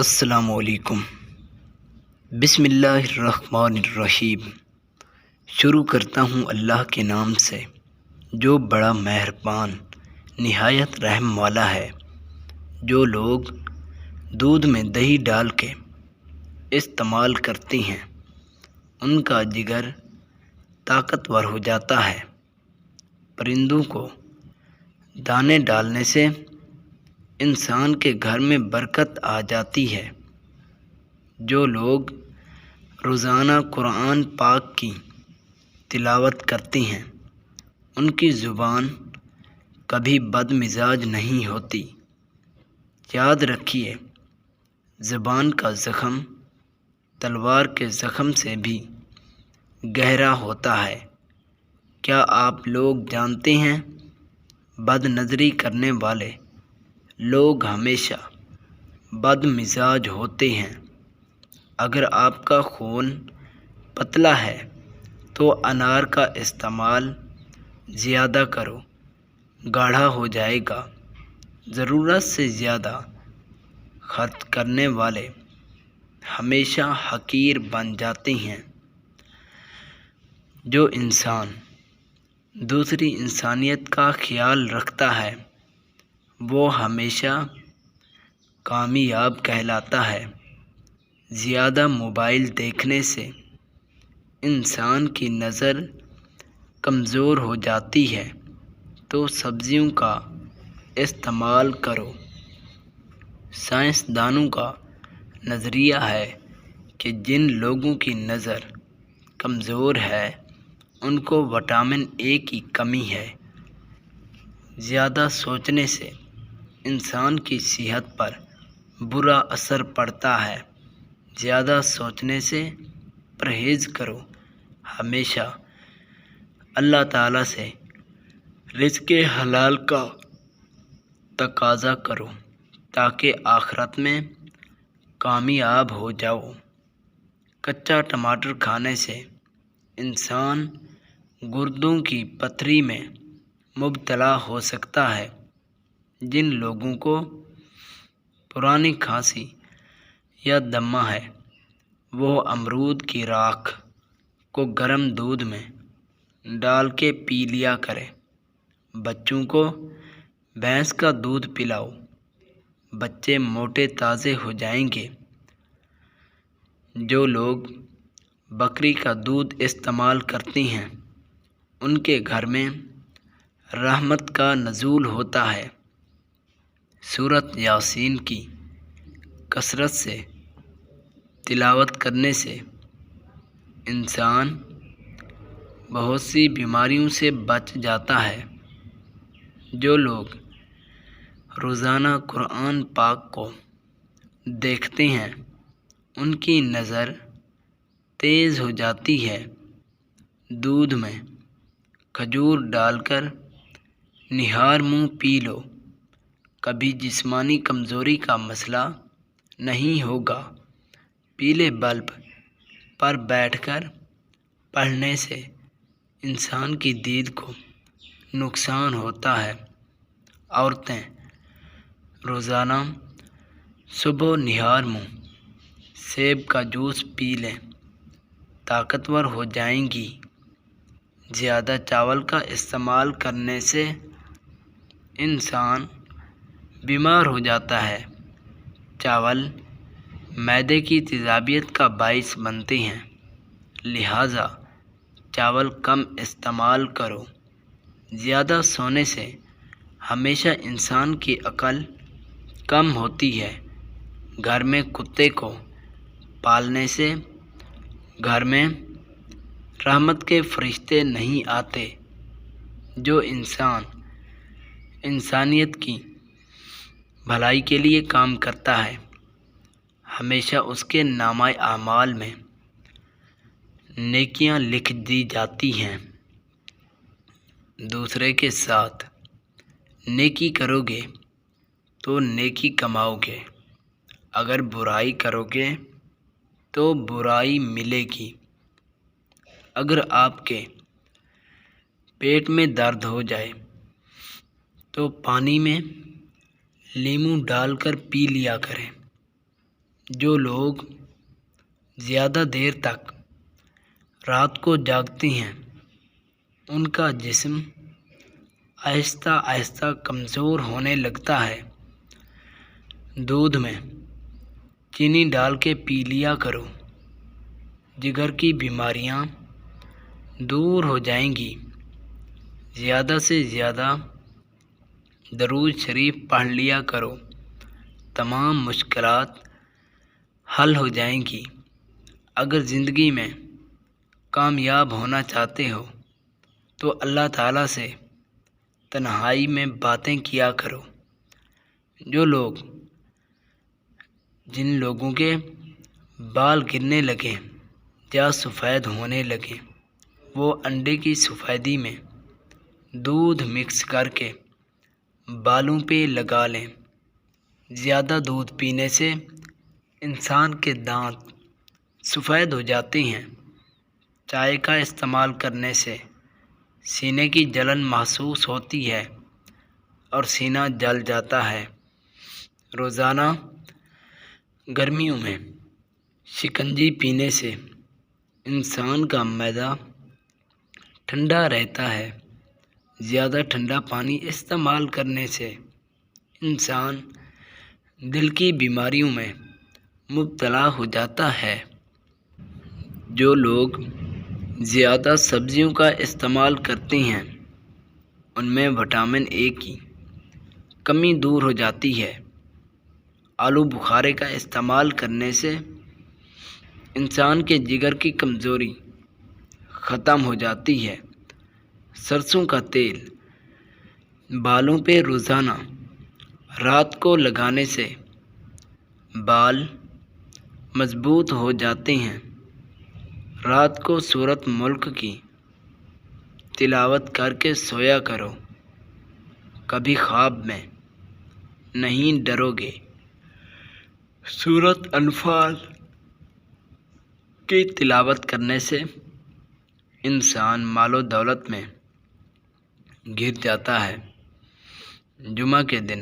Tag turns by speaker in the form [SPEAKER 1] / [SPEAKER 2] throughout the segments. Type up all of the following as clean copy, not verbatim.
[SPEAKER 1] السلام علیکم۔ بسم اللہ الرحمن الرحیم۔ شروع کرتا ہوں اللہ کے نام سے جو بڑا مہربان نہایت رحم والا ہے۔ جو لوگ دودھ میں دہی ڈال کے استعمال کرتے ہیں ان کا جگر طاقتور ہو جاتا ہے۔ پرندوں کو دانے ڈالنے سے انسان کے گھر میں برکت آ جاتی ہے۔ جو لوگ روزانہ قرآن پاک کی تلاوت کرتے ہیں ان کی زبان کبھی بد مزاج نہیں ہوتی۔ یاد رکھیے، زبان کا زخم تلوار کے زخم سے بھی گہرا ہوتا ہے۔ کیا آپ لوگ جانتے ہیں بد نظری کرنے والے لوگ ہمیشہ بد مزاج ہوتے ہیں۔ اگر آپ کا خون پتلا ہے تو انار کا استعمال زیادہ کرو، گاڑھا ہو جائے گا۔ ضرورت سے زیادہ خرچ کرنے والے ہمیشہ حقیر بن جاتے ہیں۔ جو انسان دوسری انسانیت کا خیال رکھتا ہے وہ ہمیشہ کامیاب کہلاتا ہے۔ زیادہ موبائل دیکھنے سے انسان کی نظر کمزور ہو جاتی ہے تو سبزیوں کا استعمال کرو۔ سائنسدانوں کا نظریہ ہے کہ جن لوگوں کی نظر کمزور ہے ان کو وٹامن اے کی کمی ہے۔ زیادہ سوچنے سے انسان کی صحت پر برا اثر پڑتا ہے۔ زیادہ سوچنے سے پرہیز کرو۔ ہمیشہ اللہ تعالیٰ سے رزق حلال کا تقاضا کرو تاکہ آخرت میں کامیاب ہو جاؤ۔ کچا ٹماٹر کھانے سے انسان گردوں کی پتھری میں مبتلا ہو سکتا ہے۔ جن لوگوں کو پرانی کھانسی یا دمہ ہے وہ امرود کی راکھ کو گرم دودھ میں ڈال کے پی لیا کرے۔ بچوں کو بھینس کا دودھ پلاؤ، بچے موٹے تازے ہو جائیں گے۔ جو لوگ بکری کا دودھ استعمال کرتے ہیں ان کے گھر میں رحمت کا نزول ہوتا ہے۔ سورۃ یاسین کی کثرت سے تلاوت کرنے سے انسان بہت سی بیماریوں سے بچ جاتا ہے۔ جو لوگ روزانہ قرآن پاک کو دیکھتے ہیں ان کی نظر تیز ہو جاتی ہے۔ دودھ میں کھجور ڈال کر نہار منہ پی لو، کبھی جسمانی کمزوری کا مسئلہ نہیں ہوگا۔ پیلے بلب پر بیٹھ کر پڑھنے سے انسان کی دید کو نقصان ہوتا ہے۔ عورتیں روزانہ صبح نہار منہ سیب کا جوس پی لیں، طاقتور ہو جائیں گی۔ زیادہ چاول کا استعمال کرنے سے انسان بیمار ہو جاتا ہے۔ چاول معدے کی تیزابیت کا باعث بنتے ہیں، لہذا چاول کم استعمال کرو۔ زیادہ سونے سے ہمیشہ انسان کی عقل کم ہوتی ہے۔ گھر میں کتے کو پالنے سے گھر میں رحمت کے فرشتے نہیں آتے۔ جو انسان انسانیت کی بھلائی کے لیے کام کرتا ہے ہمیشہ اس کے نامہ اعمال میں نیکیاں لکھ دی جاتی ہیں۔ دوسرے کے ساتھ نیکی کرو گے تو نیکی کماؤ گے، اگر برائی کرو گے تو برائی ملے گی۔ اگر آپ کے پیٹ میں درد ہو جائے تو پانی میں لیموں ڈال کر پی لیا کریں۔ جو لوگ زیادہ دیر تک رات کو جاگتے ہیں ان کا جسم آہستہ آہستہ کمزور ہونے لگتا ہے۔ دودھ میں چینی ڈال کے پی لیا کرو، جگر کی بیماریاں دور ہو جائیں گی۔ زیادہ سے زیادہ درود شریف پڑھ لیا کرو، تمام مشکلات حل ہو جائیں گی۔ اگر زندگی میں کامیاب ہونا چاہتے ہو تو اللہ تعالیٰ سے تنہائی میں باتیں کیا کرو۔ جن لوگوں کے بال گرنے لگے یا سفید ہونے لگے وہ انڈے کی سفیدی میں دودھ مکس کر کے بالوں پہ لگا لیں۔ زیادہ دودھ پینے سے انسان کے دانت سفید ہو جاتے ہیں۔ چائے کا استعمال کرنے سے سینے کی جلن محسوس ہوتی ہے اور سینہ جل جاتا ہے۔ روزانہ گرمیوں میں شکنجی پینے سے انسان کا معدہ ٹھنڈا رہتا ہے۔ زیادہ ٹھنڈا پانی استعمال کرنے سے انسان دل کی بیماریوں میں مبتلا ہو جاتا ہے۔ جو لوگ زیادہ سبزیوں کا استعمال کرتے ہیں ان میں وٹامن اے کی کمی دور ہو جاتی ہے۔ آلو بخارے کا استعمال کرنے سے انسان کے جگر کی کمزوری ختم ہو جاتی ہے۔ سرسوں کا تیل بالوں پہ روزانہ رات کو لگانے سے بال مضبوط ہو جاتے ہیں۔ رات کو سورۃ ملک کی تلاوت کر کے سویا کرو، کبھی خواب میں نہیں ڈرو گے۔ سورۃ انفال کی تلاوت کرنے سے انسان مال و دولت میں گر جاتا ہے۔ جمعہ کے دن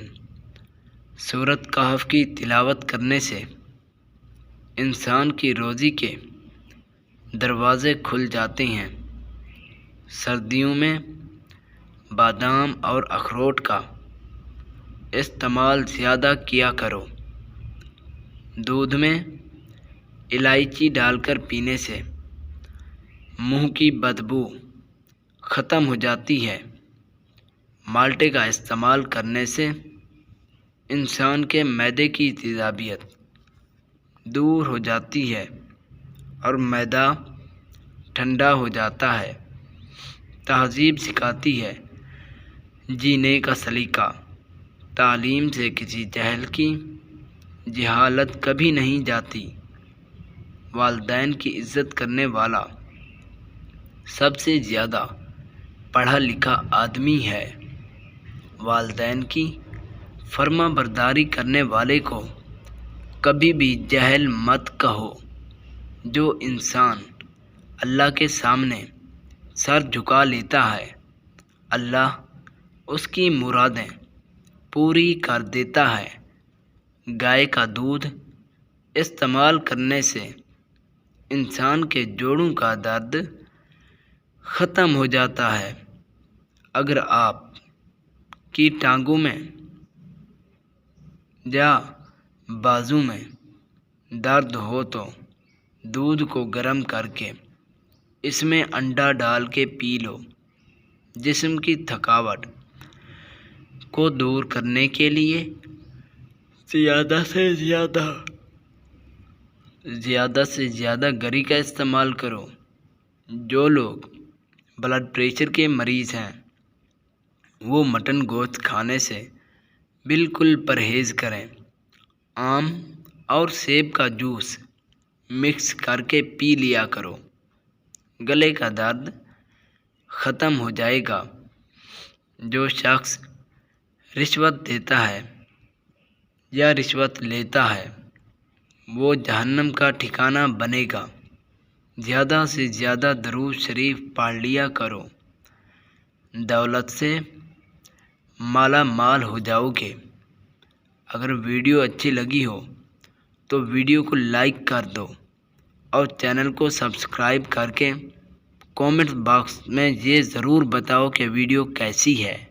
[SPEAKER 1] سورۃ کہف کی تلاوت کرنے سے انسان کی روزی کے دروازے کھل جاتے ہیں۔ سردیوں میں بادام اور اخروٹ کا استعمال زیادہ کیا کرو۔ دودھ میں الائچی ڈال کر پینے سے منہ کی بدبو ختم ہو جاتی ہے۔ مالٹے کا استعمال کرنے سے انسان کے معدے کی تیزابیت دور ہو جاتی ہے اور معدہ ٹھنڈا ہو جاتا ہے۔ تہذیب سکھاتی ہے جینے کا سلیقہ، تعلیم سے کسی جاہل کی جہالت کبھی نہیں جاتی۔ والدین کی عزت کرنے والا سب سے زیادہ پڑھا لکھا آدمی ہے۔ والدین کی فرما برداری کرنے والے کو کبھی بھی جاہل مت کہو۔ جو انسان اللہ کے سامنے سر جھکا لیتا ہے اللہ اس کی مرادیں پوری کر دیتا ہے۔ گائے کا دودھ استعمال کرنے سے انسان کے جوڑوں کا درد ختم ہو جاتا ہے۔ اگر آپ کی ٹانگوں میں یا بازو میں درد ہو تو دودھ کو گرم کر کے اس میں انڈا ڈال کے پی لو۔ جسم کی تھکاوٹ کو دور کرنے کے لیے زیادہ سے زیادہ گری کا استعمال کرو۔ جو لوگ بلڈ پریشر کے مریض ہیں وہ مٹن گوشت کھانے سے بالکل پرہیز کریں۔ آم اور سیب کا جوس مکس کر کے پی لیا کرو، گلے کا درد ختم ہو جائے گا۔ جو شخص رشوت دیتا ہے یا رشوت لیتا ہے وہ جہنم کا ٹھکانہ بنے گا۔ زیادہ سے زیادہ درود شریف پڑھ لیا کرو، دولت سے مالا مال ہو جاؤ گے۔ اگر ویڈیو اچھی لگی ہو تو ویڈیو کو لائک کر دو اور چینل کو سبسکرائب کر کے کومنٹ باکس میں یہ ضرور بتاؤ کہ ویڈیو کیسی ہے۔